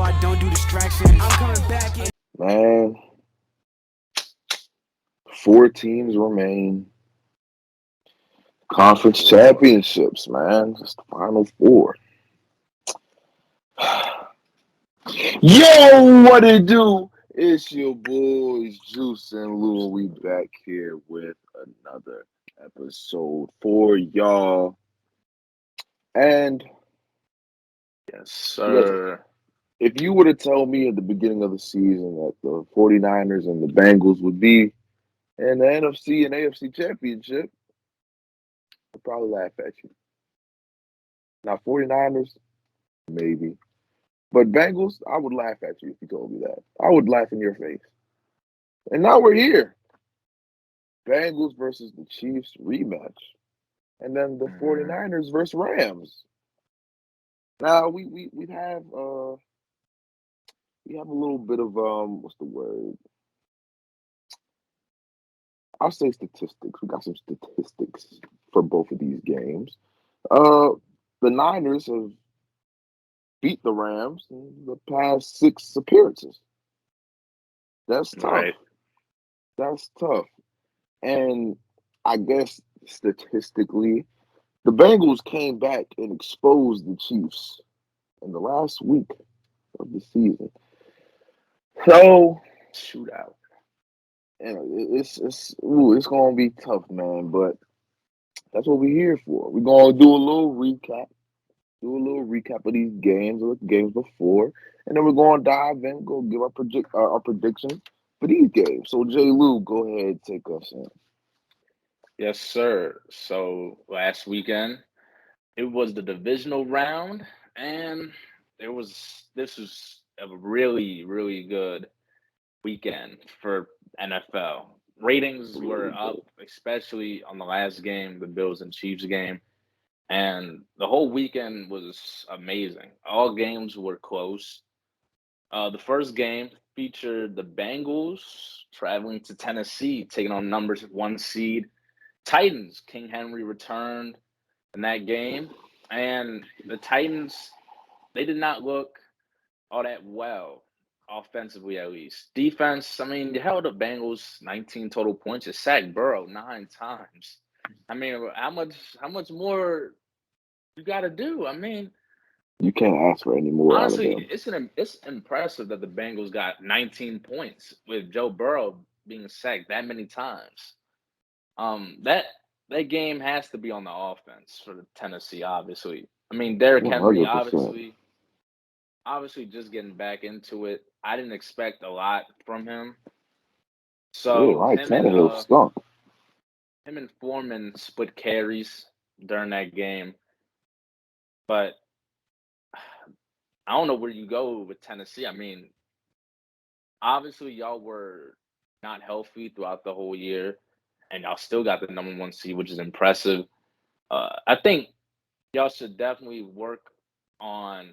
I don't do distractions. I'm coming back in. Man, 4 teams remain. Conference championships, man. Just the final 4. Yo, what it do? It's your boys, Juice and Lou. We back here with another episode for y'all. And Yes, sir. if you were to tell me at the beginning of the season that the 49ers and the Bengals would be in the NFC and AFC championship, I'd probably laugh at you. Now, 49ers, maybe. But Bengals, I would laugh at you if you told me that. I would laugh in your face. And now we're here. Bengals versus the Chiefs rematch. And then the 49ers versus Rams. Now we have a little bit of what's the word? I'll say statistics. We got some statistics for both of these games. The Niners have beat the Rams in the past 6 appearances. That's tough. Right. That's tough. And I guess statistically, the Bengals came back and exposed the Chiefs in the last week of the season. So, Shootout. and it's gonna be tough, man. But that's what we're here for. We're gonna do a little recap. Of these games, or the games before, and then we're going to dive in, go give our predictions for these games. So, J. Lou, go ahead, take us in. Yes, sir. So last weekend, it was the divisional round, and this was a really, really good weekend for NFL. Ratings were up, especially on the last game, the Bills and Chiefs game. And the whole weekend was amazing. All games were close. The first game featured the Bengals traveling to Tennessee, taking on numbers 1 seed Titans. King Henry returned in that game, and the Titans, they did not look all that well, offensively at least. Defense, I mean, you held the Bengals 19 total points. You sacked Burrow 9 times. I mean, how much more you got to do? I mean, You can't ask for any more out of them. honestly, it's impressive that the Bengals got 19 points with Joe Burrow being sacked that many times. That game has to be on the offense for the Tennessee, obviously. I mean, Derrick Henry, 100%. obviously just getting back into it. I didn't expect a lot from him. Yeah, So right. Tannehill stunk. him and Foreman split carries during that game. But I don't know where you go with Tennessee. I mean, obviously y'all were not healthy throughout the whole year, and y'all still got the number 1 seed, which is impressive. I think y'all should definitely work on.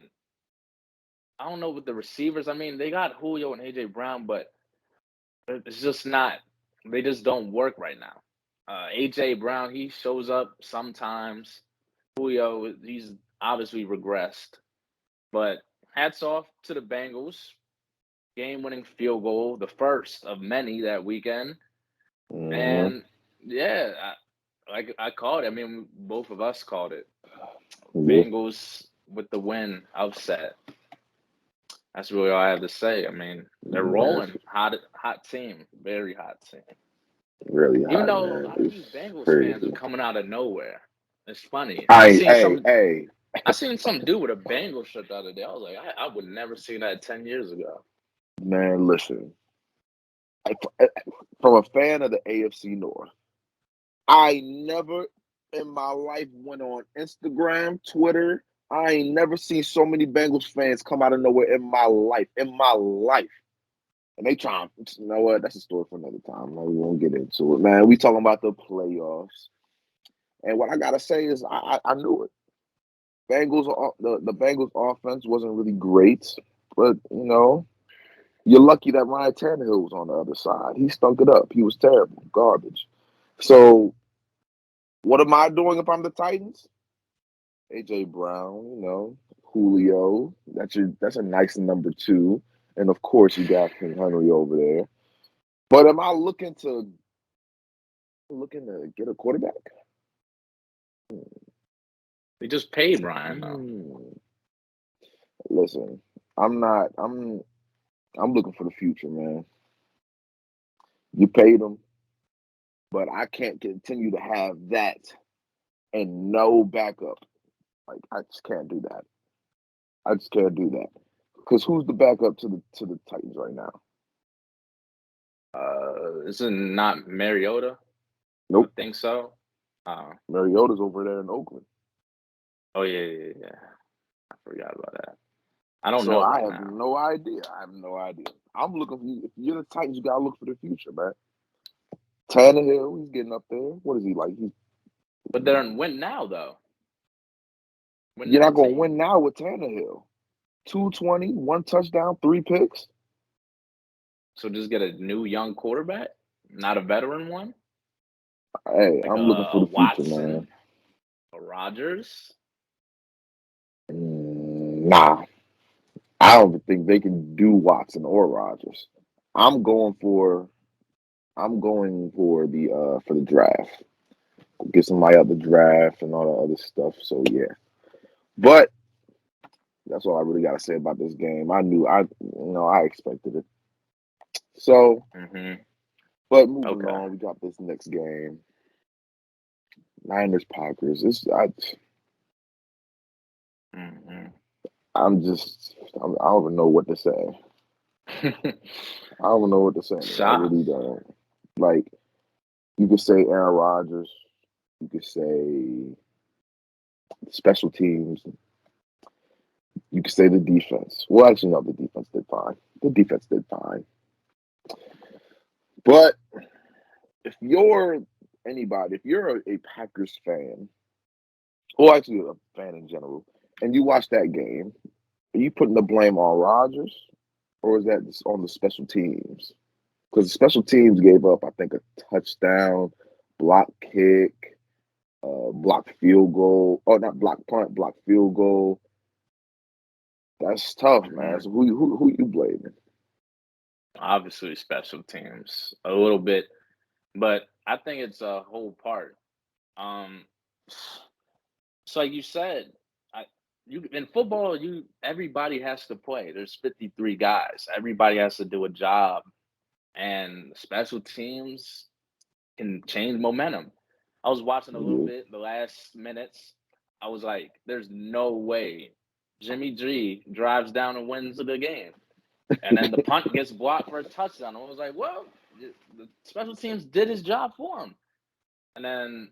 I don't know with the receivers. I mean, they got Julio and AJ Brown, but it's just not. They just don't work right now. AJ Brown, he shows up sometimes. Julio, he's obviously regressed. But hats off to the Bengals. Game-winning field goal, the first of many that weekend. Mm-hmm. And yeah, I called it. I mean, both of us called it. Yeah. Bengals with the win, upset. That's really all I have to say. I mean, they're rolling. Hot team. Very hot team. Really hot, Even though man. a lot of these Bengals fans are coming out of nowhere. It's funny. I seen some dude with a Bengals shirt the other day. I was like, I would never seen that 10 years ago. Man, listen. From a fan of the AFC North, I never in my life went on Instagram, Twitter. I ain't never seen so many Bengals fans come out of nowhere in my life. And they trying, you know what? That's a story for another time. We won't get into it, man. We talking about the playoffs. And what I gotta say is I knew it. The Bengals offense wasn't really great, but you know, you're lucky that Ryan Tannehill was on the other side. He stunk it up. He was terrible, garbage. So, what am I doing if I'm the Titans? AJ Brown, Julio. That's a nice number 2. And of course you got King Henry over there. But am I looking to get a quarterback? They just paid Ryan though. Listen, I'm looking for the future, man. You paid him, but I can't continue to have that and no backup. Like I just can't do that. I just can't do that. Because who's the backup to the Titans right now? Is it not Mariota? Nope. I think so. Mariota's over there in Oakland. Oh yeah. I forgot about that. I don't So know I right have now. no idea. I have no idea. I'm looking for you. If you're the Titans, you gotta look for the future, man. Tannehill, he's getting up there. What is he like? But they're in win now though. Win You're now not gonna team. win now with Tannehill. 220, 1 touchdown, 3 picks. So just get a new young quarterback, not a veteran one, Hey, like I'm looking for a the future, man. Watson, a Rodgers. Nah, I don't think they can do Watson or Rodgers. I'm going for the draft. Get somebody out the draft and all the other stuff. So yeah. But that's all I really gotta say about this game. I expected it. So, but moving Okay. on, we got this next game. Niners Packers. I don't even know what to say. I don't know what to say. I Shot. really don't. Like, you could say Aaron Rodgers. You could say special teams. You could say the defense. Well, actually, no, the defense did fine. The defense did fine. But if you're if you're a Packers fan, or actually a fan in general, and you watch that game, are you putting the blame on Rodgers, or is that just on the special teams? Because the special teams gave up, I think, a touchdown, block kick, block field goal. Oh, not block punt, block field goal. That's tough, man. So who you blaming? Obviously, special teams a little bit, but I think it's a whole part. Um, so like you said, you in football, everybody has to play. There's 53 guys. Everybody has to do a job, and special teams can change momentum. I was watching a little Yeah. bit the last minutes. I was like, "There's no way Jimmy G drives down and wins the game." And then the punt gets blocked for a touchdown. I was like, "Well, the special teams did his job for him." And then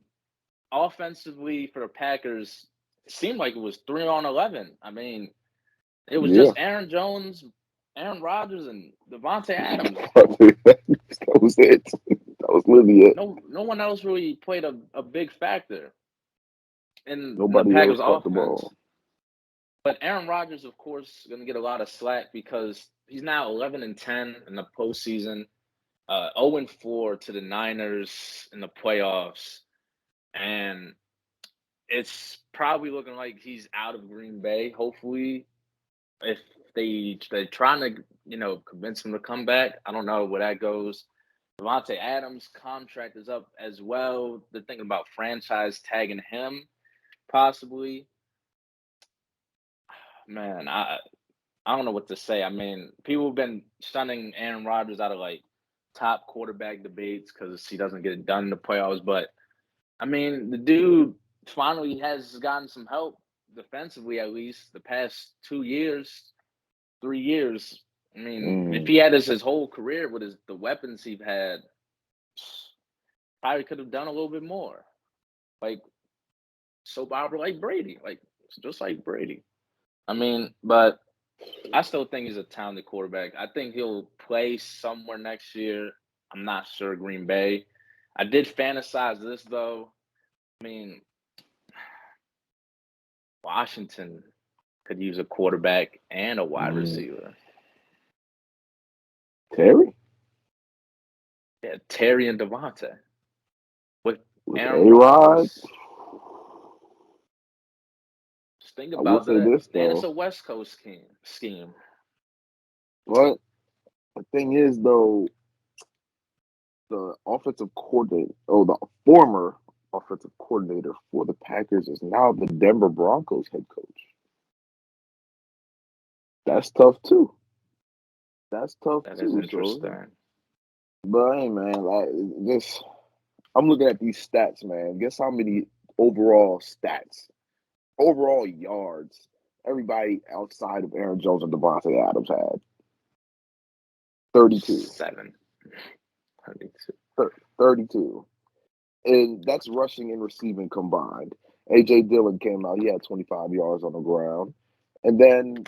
offensively for the Packers, it seemed like it was 3-on-11. I mean, it was Yeah. just Aaron Jones, Aaron Rodgers, and Devontae Adams. That was it. That was literally it. No one else really played a big factor in the Nobody else Packers caught the offense. ball. But Aaron Rodgers, of course, going to get a lot of slack because he's now 11-10 in the postseason, 0-4 to the Niners in the playoffs, and it's probably looking like he's out of Green Bay. Hopefully, if they're trying to convince him to come back, I don't know where that goes. Devontae Adams' contract is up as well. They're thinking about franchise tagging him, possibly. Man, I don't know what to say. I mean, people have been shunning Aaron Rodgers out of like top quarterback debates because he doesn't get it done in the playoffs. But I mean, the dude finally has gotten some help defensively, at least the past 2 years, 3 years. I mean, if he had his whole career with the weapons he's had, probably could have done a little bit more. Like soap opera, like Brady, like just like Brady. I mean, but I still think he's a talented quarterback. I think he'll play somewhere next year. I'm not sure Green Bay. I did fantasize this though. I mean, Washington could use a quarterback and a wide receiver. Terry? Yeah, Terry and Devontae. With With Aaron A-Rod? Rodgers think I will about say that, this and it's though. a West Coast scheme. But the thing is though, the the former offensive coordinator for the Packers is now the Denver Broncos head coach. That's tough too. That's tough That is too. So, interesting. but hey, man, like this, I'm looking at these stats, man. Guess how many overall stats, overall yards, everybody outside of Aaron Jones and Devontae Adams had? 32. 7. 32. 32. And that's rushing and receiving combined. A.J. Dillon came out. He had 25 yards on the ground. And then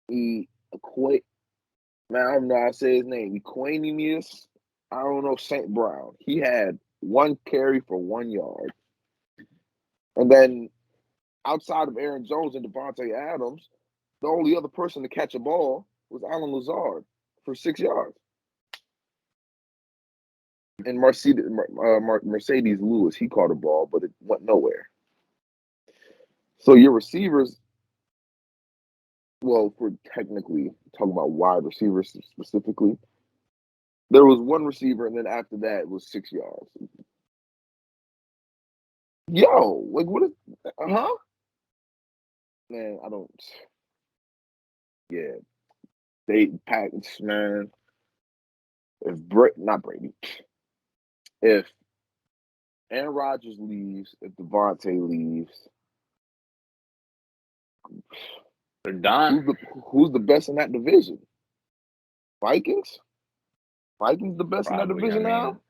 he man, I don't know how to say his name. Equanimeous, I don't know, St. Brown. He had 1 carry for 1 yard. And then outside of Aaron Jones and Devontae Adams, the only other person to catch a ball was Alan Lazard for 6 yards. And Mercedes Lewis, he caught a ball, but it went nowhere. So your receivers, well, if we're technically talking about wide receivers specifically, there was 1 receiver, and then after that it was 6 yards. Yo, like what is man, I don't yeah. They packed, man. If not Brady. If Aaron Rodgers leaves, if Devontae leaves, They're done. who's the best in that division? Vikings? Vikings the best in that Probably. division now?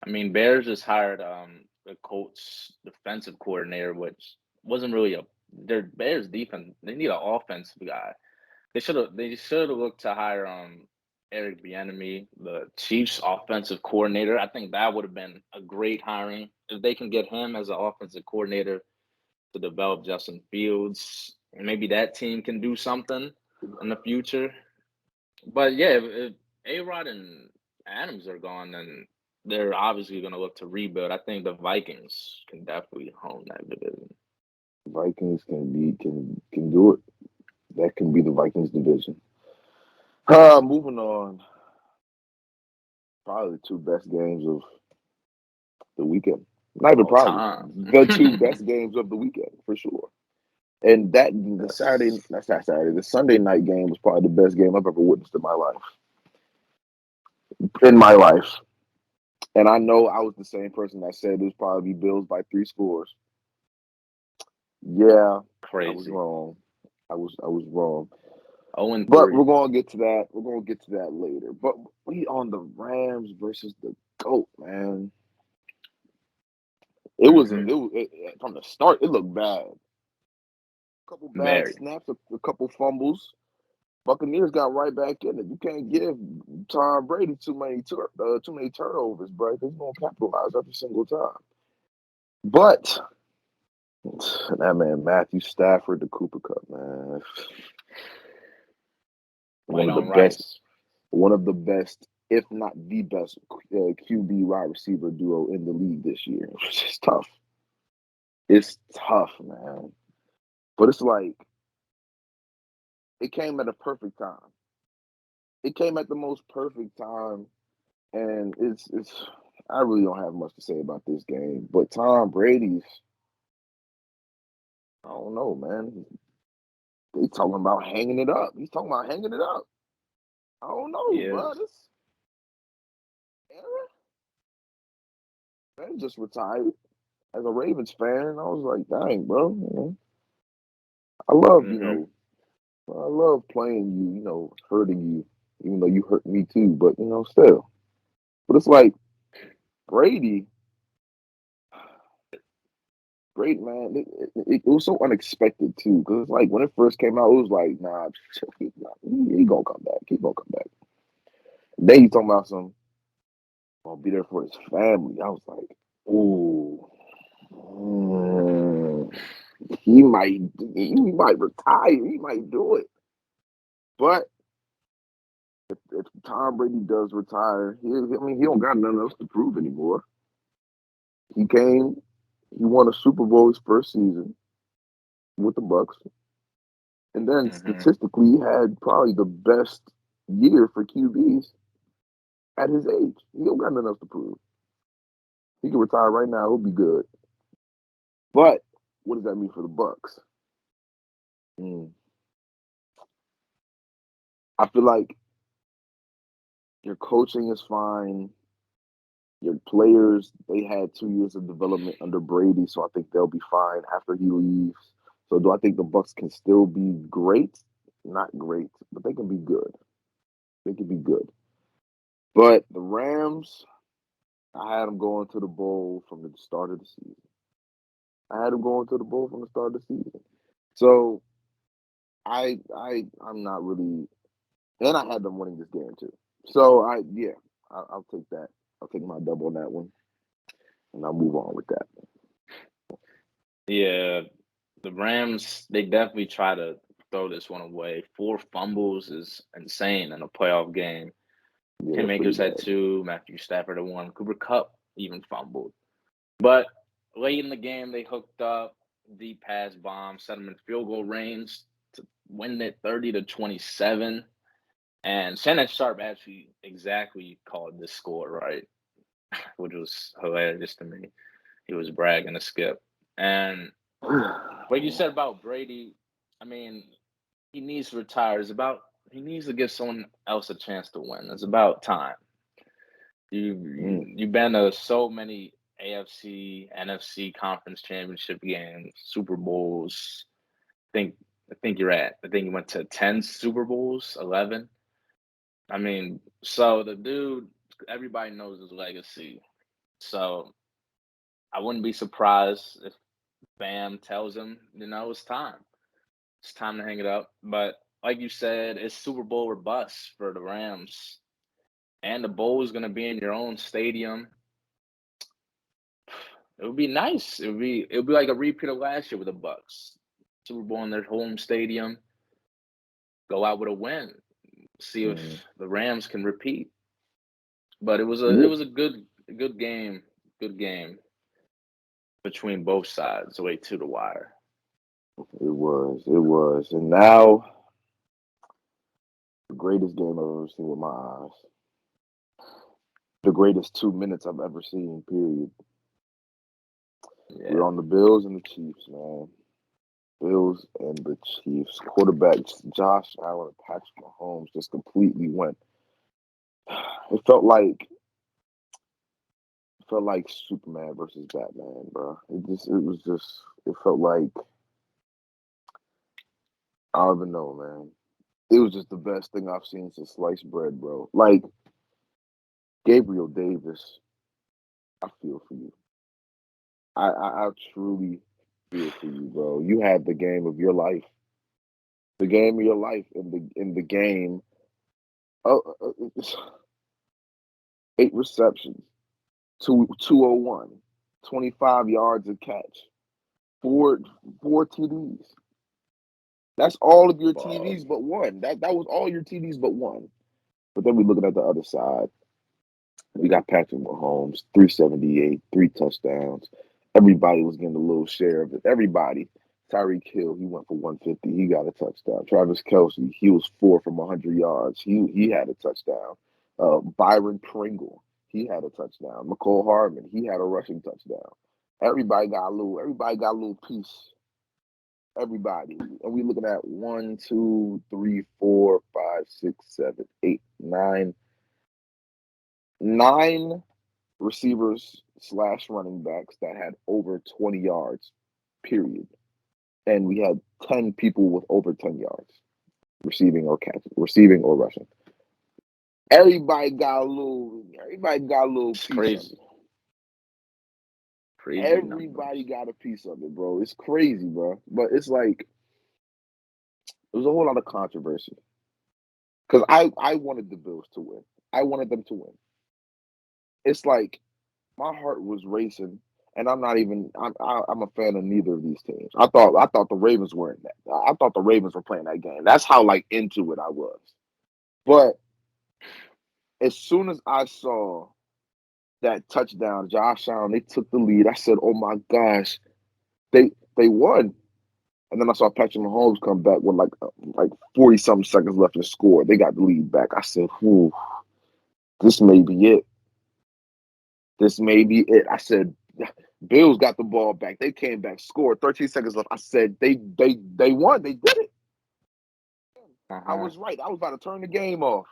I mean, Bears just hired the Colts defensive coordinator, which wasn't really their Bears defense. They need an offensive guy. They should have looked to hire Eric Bieniemy, the Chiefs offensive coordinator. I think that would have been a great hiring if they can get him as an offensive coordinator to develop Justin Fields. Maybe that team can do something in the future. But yeah, if A-Rod and Adams are gone, then they're obviously going to look to rebuild. I think the Vikings can definitely hone that division. Vikings can do it. That can be the Vikings division. Moving on. Probably the 2 best games of the weekend. Not even All probably. time. The 2 best games of the weekend, for sure. And the Sunday night game was probably the best game I've ever witnessed in my life. In my life. And I know I was the same person that said it was probably Bills by 3 scores. Yeah, I was Crazy. wrong. I was wrong. 0-3. But we're gonna get to that. We're gonna get to that later. But we on the Rams versus the GOAT, man. It was from the start. It looked bad. A couple bad Very. snaps, a couple fumbles. Buccaneers got right back in it. You can't give Tom Brady too many turnovers, bro. He's gonna capitalize every single time. But that man Matthew Stafford, the Cooper Cup, man, White on rice. one of the best, if not the best, QB wide receiver duo in the league this year. It's just tough. It's tough, man. But it's like it came at a perfect time. It came at the most perfect time, and it's. I really don't have much to say about this game, but Tom Brady's. I don't know, man. They talking about hanging it up. He's talking about hanging it up. I don't know, He bro. is. This era, man, just retired. As a Ravens fan, I was like, dang, bro. I love, I love playing you, hurting you, even though you hurt me too, but, still. But it's like, Brady, great, man. It was so unexpected, too, because it's like, when it first came out, it was like, nah, he gonna come back. He gonna come back. Then he talking about gonna be there for his family. I was like, ooh. He might retire. He might do it. But if Tom Brady does retire, he don't got nothing else to prove anymore. He won a Super Bowl his first season. with the Bucks, and then Hmm. statistically, he had probably the best year for QBs at his age. He don't got nothing else to prove. He can retire right now. He'll be good. But what does that mean for the Bucks? Mm. I feel like your coaching is fine. Your players, they had 2 years of development under Brady, so I think they'll be fine after he leaves. So do I think the Bucks can still be great? Not great, but they can be good. They can be good. But the Rams, I had them going to the bowl from the start of the season. I had them going to the bowl from the start of the season. So I'm not really, and I had them winning this game too. So I'll take that. I'll take my double on that one, and I'll move on with that. Yeah, the Rams, they definitely try to throw this one away. 4 fumbles is insane in a playoff game. Yeah, Cam it's pretty Akers had bad. 2, Matthew Stafford had 1, Cooper Kupp even fumbled. But late in the game, they hooked up, deep pass bomb, set them in field goal range to win it 30-27. And Shannon Sharp actually exactly called this score right, which was hilarious to me. He was bragging to Skip. And what you said about Brady, I mean, he needs to retire. He needs to give someone else a chance to win. It's about time. Mm, You've been to so many AFC, NFC conference championship games, Super Bowls. Think I think you went to 10 Super Bowls, 11. I mean, so the dude, everybody knows his legacy. So I wouldn't be surprised if Bam tells him, it's time. It's time to hang it up. But like you said, it's Super Bowl or bust for the Rams. And the bowl is gonna be in your own stadium. It would be nice. It would be like a repeat of last year with the Bucks. Super Bowl in their home stadium. Go out with a win. See if mm. the Rams can repeat. But Yeah, it was a good game. Good game between both sides, way to the wire. it was, and now the greatest game I've ever seen with my eyes. The greatest 2 minutes I've ever seen. Period. We're Yeah. on the Bills and the Chiefs, man. Bills and the Chiefs. Quarterbacks Josh Allen and Patrick Mahomes just completely went. It felt like Superman versus Batman, bro. It felt like I don't even know, man. It was just the best thing I've seen since sliced bread, bro. Like Gabriel Davis, I feel for you. I truly feel for you, bro. You had the game of your life, the game of your life, in the game. Oh, 8 receptions, 201, 25 yards of catch, four four TDs. That's all of your Ball. TDs but one. That was all your TDs but one. But then we looking at the other side. We got Patrick Mahomes, 378, 3 touchdowns. Everybody was getting a little share of it. Everybody. Tyreek Hill, he went for 150. He got a touchdown. Travis Kelce, he was 4 from 100 yards. He had a touchdown. Byron Pringle, he had a touchdown. McCole Hardman, he had a rushing touchdown. Everybody got a little piece. Everybody. And we looking at 9 receivers slash running backs that had over 20 yards, period. And we had 10 people with over 10 yards receiving or rushing. Everybody got a little It's piece of crazy. it. Crazy Everybody numbers. got a piece of it, bro. It's crazy, bro. But it's like there was a whole lot of controversy. Because I wanted the Bills to win. I wanted them to win. It's like my heart was racing, and I'm a fan of neither of these teams. I thought the Ravens were in that. I thought the Ravens were playing that game. That's how like into it I was. But as soon as I saw that touchdown, Josh Allen, they took the lead. I said, "Oh my gosh, they won." And then I saw Patrick Mahomes come back with like 40-something seconds left to score. They got the lead back. I said, "Whew, this may be it. This may be it." I said, Bills got the ball back. They came back, scored, 13 seconds left. I said, they won. They did it. I was right. I was about to turn the game off.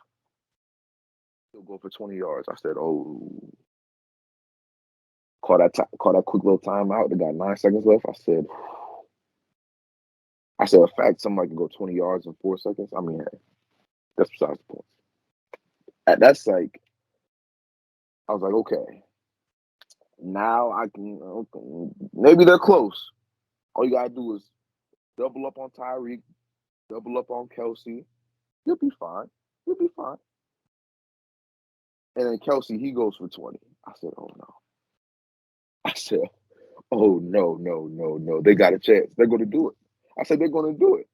He'll go for 20 yards. I said, "Oh." Call that quick little timeout. They got 9 seconds left. I said, a fact, somebody can go 20 yards in 4 seconds. I mean, hey, that's besides the point. That's like, I was like, okay, now I can, okay, maybe they're close. All you got to do is double up on Tyreek, double up on Kelsey. You'll be fine. You'll be fine. And then Kelsey, he goes for 20. I said, oh no. I said, oh no, no, no, no. They got a chance. They're going to do it. I said, they're going to do it.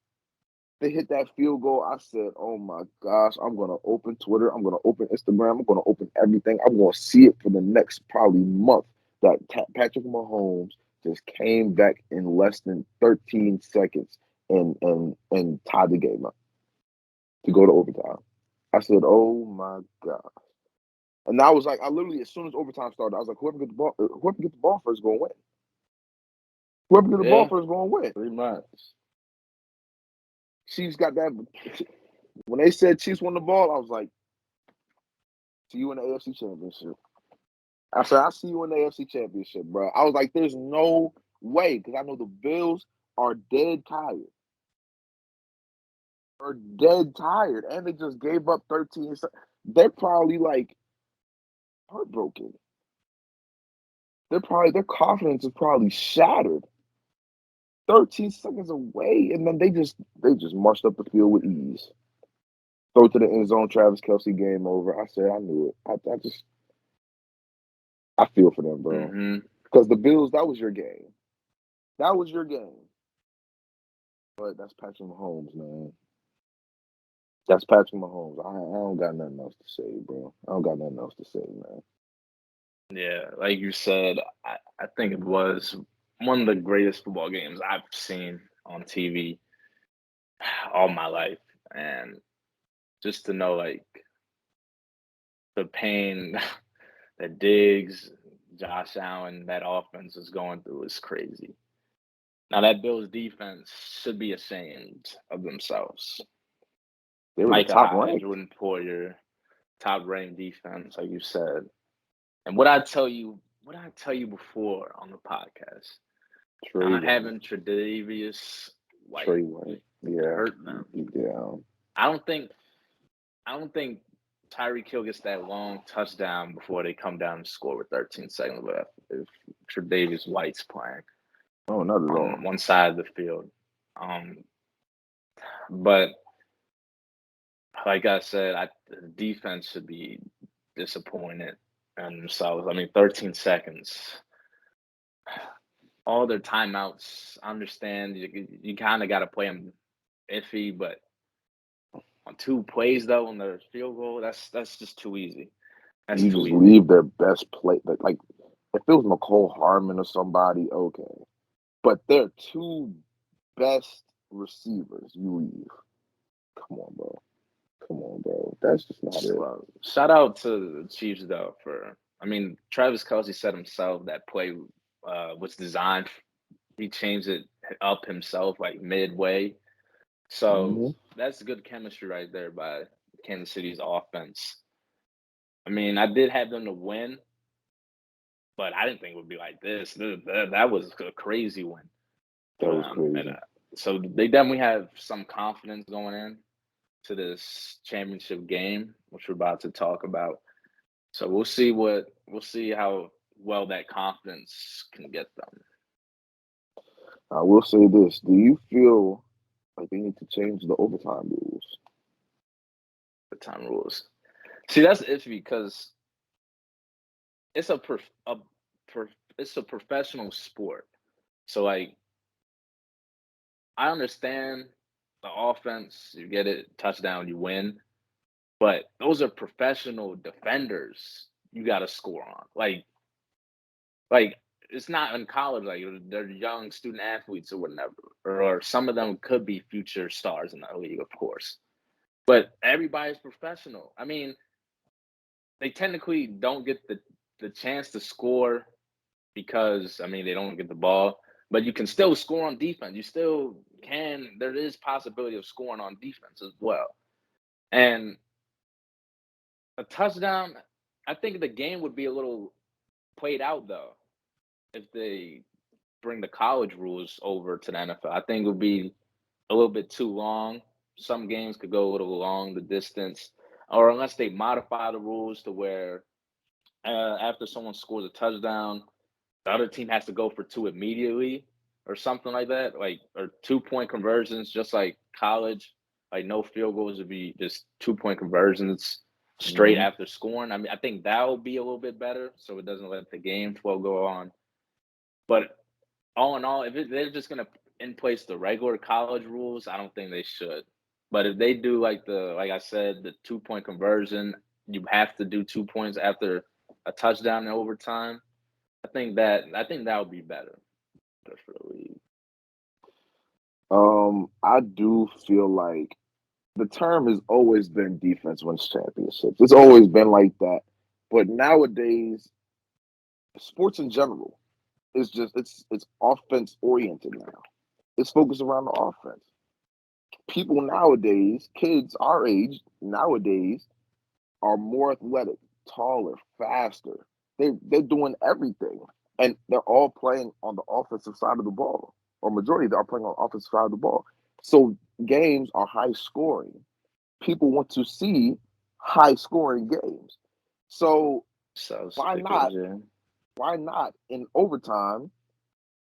They hit that field goal. I said, oh my gosh, I'm going to open Twitter. I'm going to open Instagram. I'm going to open everything. I'm going to see it for the next probably month that Patrick Mahomes just came back in less than 13 seconds and tied the game up to go to overtime. I said, oh my God. And I was like, I literally, as soon as overtime started, I was like, whoever get the ball first is going to win. Whoever get the ball first is going to win. Pretty much. Chiefs got that. When they said Chiefs won the ball, I was like, see you in the AFC Championship. I said, I see you in the AFC Championship, bro. I was like, there's no way, because I know the Bills are dead tired. And they just gave up 13. They're probably like heartbroken. Their confidence is probably shattered. 13 seconds away, and then they just marched up the field with ease. Throw to the end zone, Travis Kelce, game over. I said, I knew it. I feel for them, bro. Because the Bills, that was your game. That was your game. But that's Patrick Mahomes, man. That's Patrick Mahomes. I don't got nothing else to say, bro. I don't got nothing else to say, man. Yeah, like you said, I think it was one of the greatest football games I've seen on TV all my life. And just to know, like, the pain that Diggs, Josh Allen, that offense is going through is crazy. Now, that Bills defense should be ashamed of themselves. They were Micah top Hyde, ranked. Jordan Poyer, top-ranked defense, like you said. And what I tell you before on the podcast, not having Tre'Davious White hurt them. Yeah. I don't think Tyreek Hill gets that long touchdown before they come down and score with 13 seconds left if Tre'Davious White's playing. Oh, not at all. On one side of the field. But like I said, the defense should be disappointed in themselves. I mean, 13 seconds. All their timeouts, I understand you kind of got to play them iffy, but on 2 plays though on the field goal, that's just too easy. That's you too just easy. leave their best play. Like if it was McCole Hardman or somebody, okay. But their 2 best receivers, you leave. Come on, bro. That's just not it. Well, shout out to the Chiefs though Travis Kelce said himself that play was designed. He changed it up himself like midway. So that's good chemistry right there by Kansas City's offense. I mean, I did have them to win, but I didn't think it would be like this. That was a crazy win. That was crazy. So they definitely have some confidence going in to this championship game, which we're about to talk about. So we'll see how well that confidence can get them. I will say this: do you feel like they need to change the overtime rules? The time rules. See, that's iffy because it's it's a professional sport. So like, I understand the offense, you get it, touchdown, you win, but those are professional defenders you got to score on. Like it's not in college, like they're young student athletes or whatever, or some of them could be future stars in the league, of course. But everybody's professional. I mean, they technically don't get the chance to score because I mean they don't get the ball, but you can still score on defense. You still can. There is possibility of scoring on defense as well. And a touchdown, I think the game would be a little played out though if they bring the college rules over to the NFL. I think it would be a little bit too long. Some games could go a little long, the distance, or unless they modify the rules to where after someone scores a touchdown, the other team has to go for two immediately or something like that, like or 2 point conversions, just like college. Like no field goals would be just 2 point conversions straight Mhm. after scoring. I mean, I think that will be a little bit better, so it doesn't let the game flow go on. But all in all, if they're just gonna in place the regular college rules, I don't think they should. But if they do like I said, the 2 point conversion, you have to do 2 points after a touchdown in overtime. I think that would be better for the league. I do feel like the term has always been defense wins championships. It's always been like that. But nowadays, sports in general is just it's offense oriented now. It's focused around the offense. People nowadays, kids our age nowadays, are more athletic, taller, faster. They're doing everything, and they're all playing on the offensive side of the ball, or majority of them are playing on the offensive side of the ball. So games are high scoring. People want to see high scoring games. So So why speakers, not? yeah. Why not in overtime?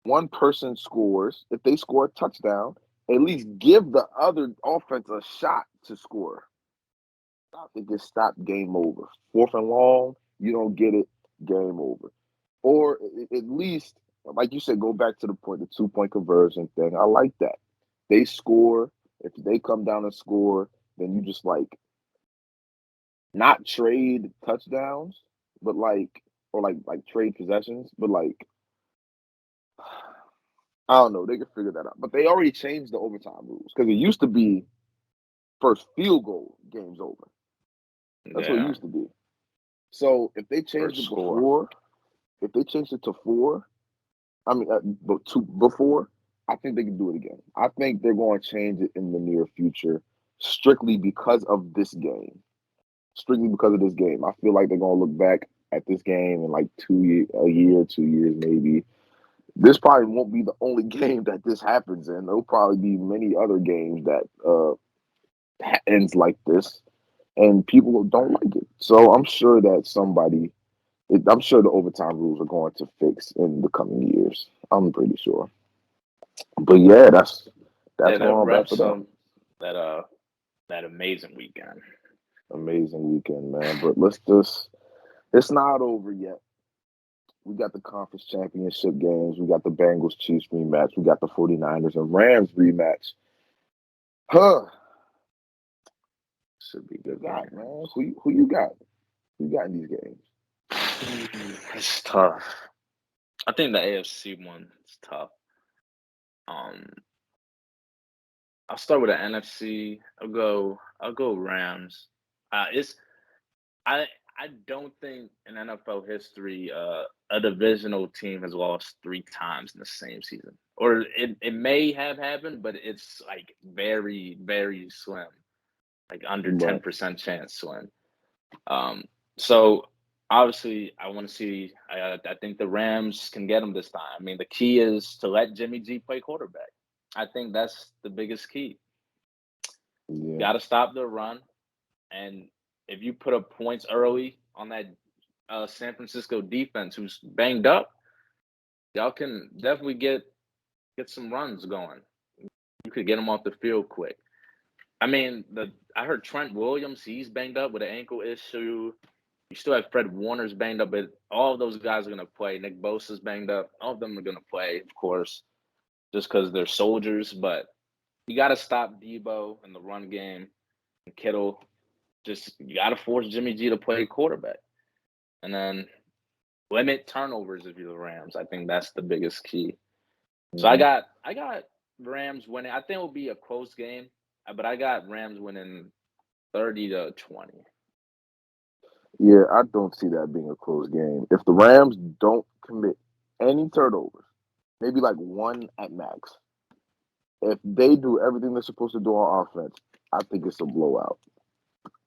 One person scores. If they score a touchdown, at least give the other offense a shot to score. Stop it, get stopped, game over. Fourth and long, you don't get it, game over. Or at least, like you said, go back to the point, the 2 point conversion thing. I like that. They score. If they come down and score, then you just like not trade touchdowns, but like or like trade possessions, but like I don't know. They can figure that out. But they already changed the overtime rules because it used to be first field goal, game's over. That's what it Yeah, used to be. So if they changed first it score. before, if they changed it to four, I mean, but two before, I think they can do it again. I think they're going to change it in the near future, strictly because of this game. Strictly because of this game, I feel like they're going to look back at this game in like a year, 2 years maybe. This probably won't be the only game that this happens in. There'll probably be many other games that ends like this, and people don't like it. So I'm sure that I'm sure the overtime rules are going to fix in the coming years. I'm pretty sure. But yeah, that's Yeah, that going to wrap wraps it up. up that amazing weekend. Amazing weekend, man. But it's not over yet. We got the conference championship games. We got the Bengals Chiefs rematch. We got the 49ers and Rams rematch. Huh. Should be You good got, man? games. Who you got? Who you got in these games? It's tough. I think the AFC one is tough. Um, I'll start with the NFC. I'll go Rams. It's I I don't think in NFL history a divisional team has lost 3 times in the same season. Or it may have happened, but it's like very, very slim. Like under Right. 10% chance to win. Um, so obviously, I want to see. I think the Rams can get them this time. I mean, the key is to let Jimmy G play quarterback. I think that's the biggest key. Yeah. Got to stop the run, and if you put up points early on that San Francisco defense, who's banged up, y'all can definitely get some runs going. You could get them off the field quick. I mean, I heard Trent Williams, he's banged up with an ankle issue. You still have Fred Warner's banged up, but all of those guys are going to play. Nick Bosa's banged up. All of them are going to play, of course, just because they're soldiers. But you got to stop Debo in the run game. And Kittle, just you got to force Jimmy G to play quarterback. And then limit turnovers if you're the Rams. I think that's the biggest key. So I got Rams winning. I think it will be a close game, but I got Rams winning 30-20. Yeah, I don't see that being a close game. If the Rams don't commit any turnovers, maybe like one at max, if they do everything they're supposed to do on offense, I think it's a blowout.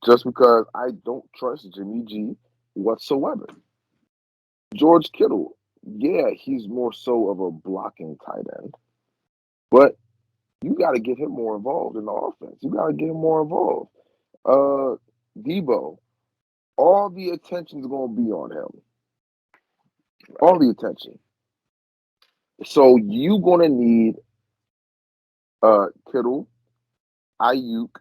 Just because I don't trust Jimmy G whatsoever. George Kittle, yeah, he's more so of a blocking tight end, but you got to get him more involved in the offense. You got to get him more involved. Debo, all the attention's going to be on him. All the attention. So you going to need Kittle, Ayuk,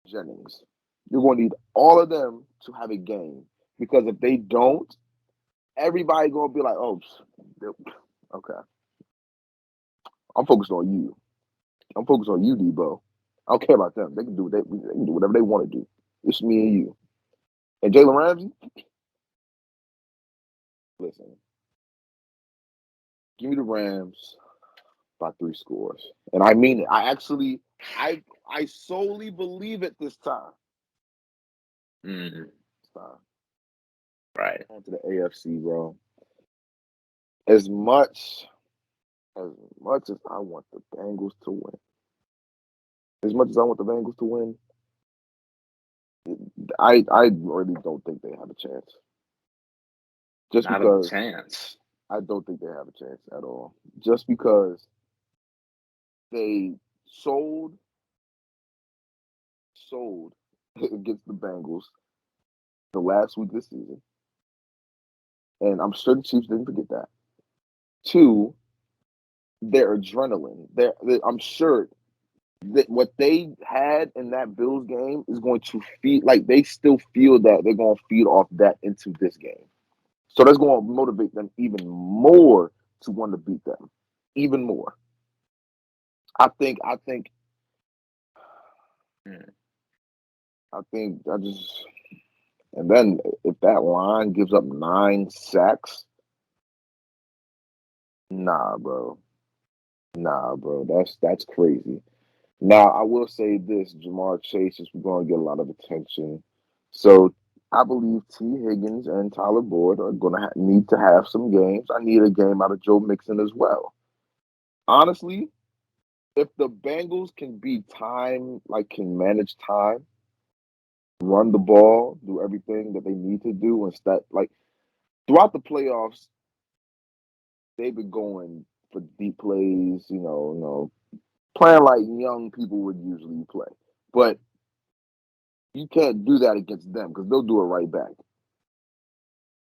Jennings. You're going to need all of them to have a game because if they don't, everybody going to be like, oh, okay. I'm focused on you. I'm focused on you, Debo. I don't care about them. They can do whatever they want to do. It's me and you. And Jalen Ramsey, listen, give me the Rams by 3 scores. And I mean it. I solely believe it this time. Mm, This time. right. On to the AFC, bro. As much as I want the Bengals to win, I really don't think they have a chance. Just Not because a chance. I don't think they have a chance at all. Just because they sold against the Bengals the last week of the season. And I'm sure the Chiefs didn't forget that. 2, their adrenaline. I'm sure that what they had in that Bills game is going to feed, like they still feel that they're going to feed off that into this game. So that's going to motivate them even more to want to beat them. Even more. I think Mm. and then if that line gives up 9 sacks, nah, bro. That's crazy. Now, I will say this, Jamar Chase is going to get a lot of attention. So I believe T. Higgins and Tyler Boyd are going to need to have some games. I need a game out of Joe Mixon as well. Honestly, if the Bengals can can manage time, run the ball, do everything that they need to do, instead, like throughout the playoffs, they've been going for deep plays, playing like young people would usually play. But you can't do that against them because they'll do it right back.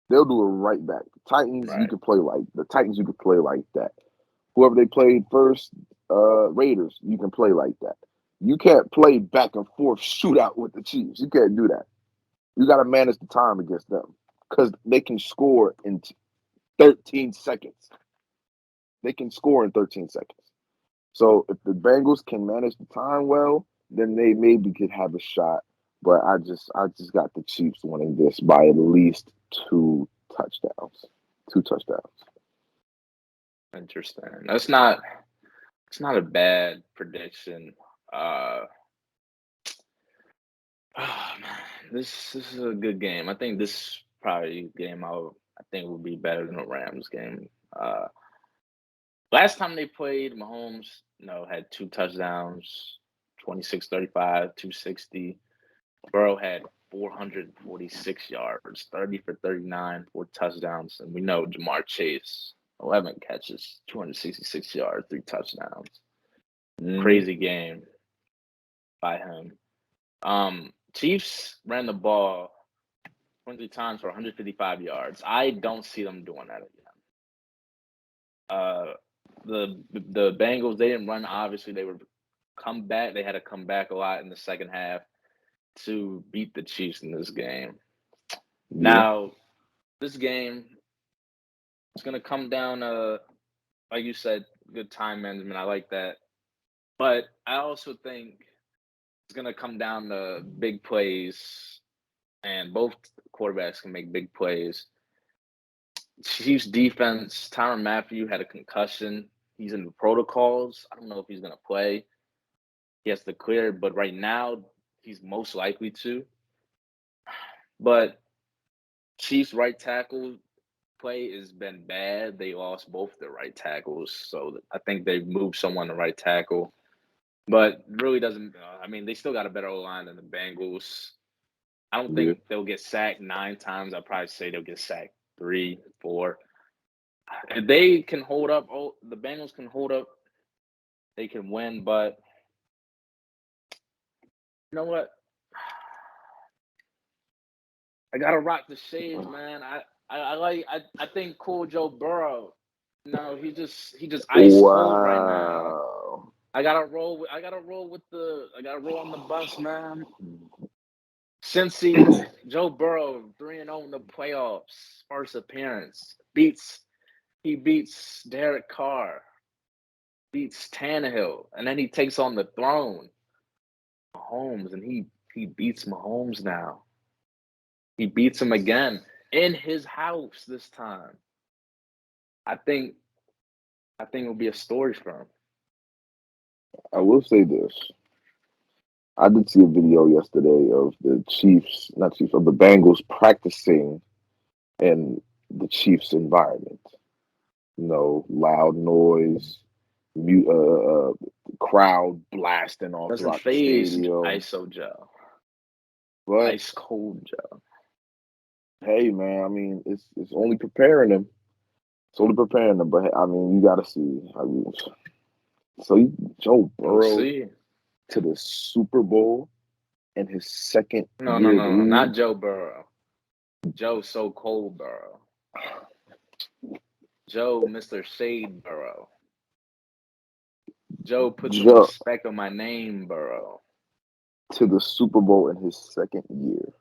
They'll do it right back. Titans, you Right. can play like that. Whoever they played first, Raiders, you can play like that. You can't play back and forth shootout with the Chiefs. You can't do that. You got to manage the time against them because they can score in 13 seconds. They can score in 13 seconds. So if the Bengals can manage the time well, then they maybe could have a shot. But I just got the Chiefs winning this by at least 2 touchdowns. 2 touchdowns. Interesting. It's not a bad prediction. Oh, man. This is a good game. I think this probably game I think will be better than the Rams game. Last time they played, Mahomes, had 2 touchdowns, 26-35, 260. Burrow had 446 yards, 30 for 39, 4 touchdowns. And we know Jamar Chase, 11 catches, 266 yards, 3 touchdowns. Crazy game by him. Chiefs ran the ball 20 times for 155 yards. I don't see them doing that again. The Bengals, they didn't run. Obviously, they were come back. They had to come back a lot in the second half to beat the Chiefs in this game. Yeah. Now, this game is going to come down to, like you said, good time management. I like that. But I also think it's going to come down to big plays, and both quarterbacks can make big plays. Chiefs defense, Tyrann Mathieu had a concussion. He's in the protocols. I don't know if he's going to play. He has to clear, but right now he's most likely to. But Chiefs right tackle play has been bad. They lost both their right tackles, so I think they moved someone to right tackle. But really doesn't. I mean, they still got a better O-line than the Bengals. I don't Yeah. think they'll get sacked 9 times. I'd probably say they'll get sacked 3, 4. If they can hold up, the Bengals can hold up. They can win, but you know what? I gotta rock the shades, man. I think cool Joe Burrow. No, he just ice cold right now. Wow. I gotta roll with I gotta roll on the bus, man. Cincy, Joe Burrow 3-0 in the playoffs, first appearance. He beats Derek Carr, beats Tannehill, and then he takes on the throne, Mahomes, and he beats Mahomes now. He beats him again in his house this time. I think it'll be a story for him. I will say this. I did see a video yesterday of the Chiefs, not Chiefs, of the Bengals practicing in the Chiefs environment. You know, loud noise, mute, crowd blasting all Doesn't throughout the phase stadium. ISO Joe. But Ice cold Joe. hey, man, I mean, it's only preparing them. It's only preparing them. But I mean, you got to see. I mean, Joe We'll Burrow see. to the Super Bowl in his second No, year of the league. not Joe Burrow. Joe so cold Burrow. Joe, Mr. Shade Burrow. Joe, put some Joe respect on my name, Burrow. to the Super Bowl in his second year.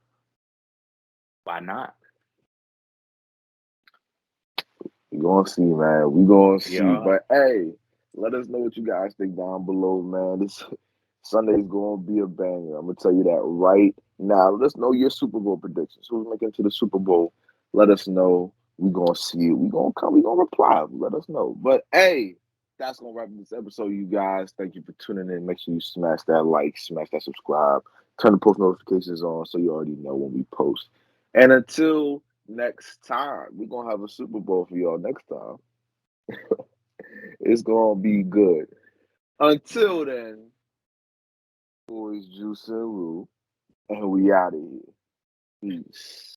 Why not? We gonna see, man. We gonna see. Yeah. But hey, let us know what you guys think down below, man. This Sunday's gonna be a banger. I'm gonna tell you that right now. Let us know your Super Bowl predictions. Who's making it to the Super Bowl? Let us know. We gonna see it. We gonna come. We gonna reply. Let us know. But hey, that's gonna wrap up this episode, you guys. Thank you for tuning in. Make sure you smash that like, smash that subscribe, turn the post notifications on so you already know when we post. And until next time, we're gonna have a Super Bowl for y'all next time. It's gonna be good. Until then, boys, Juice and Rue, and we out of here. Peace.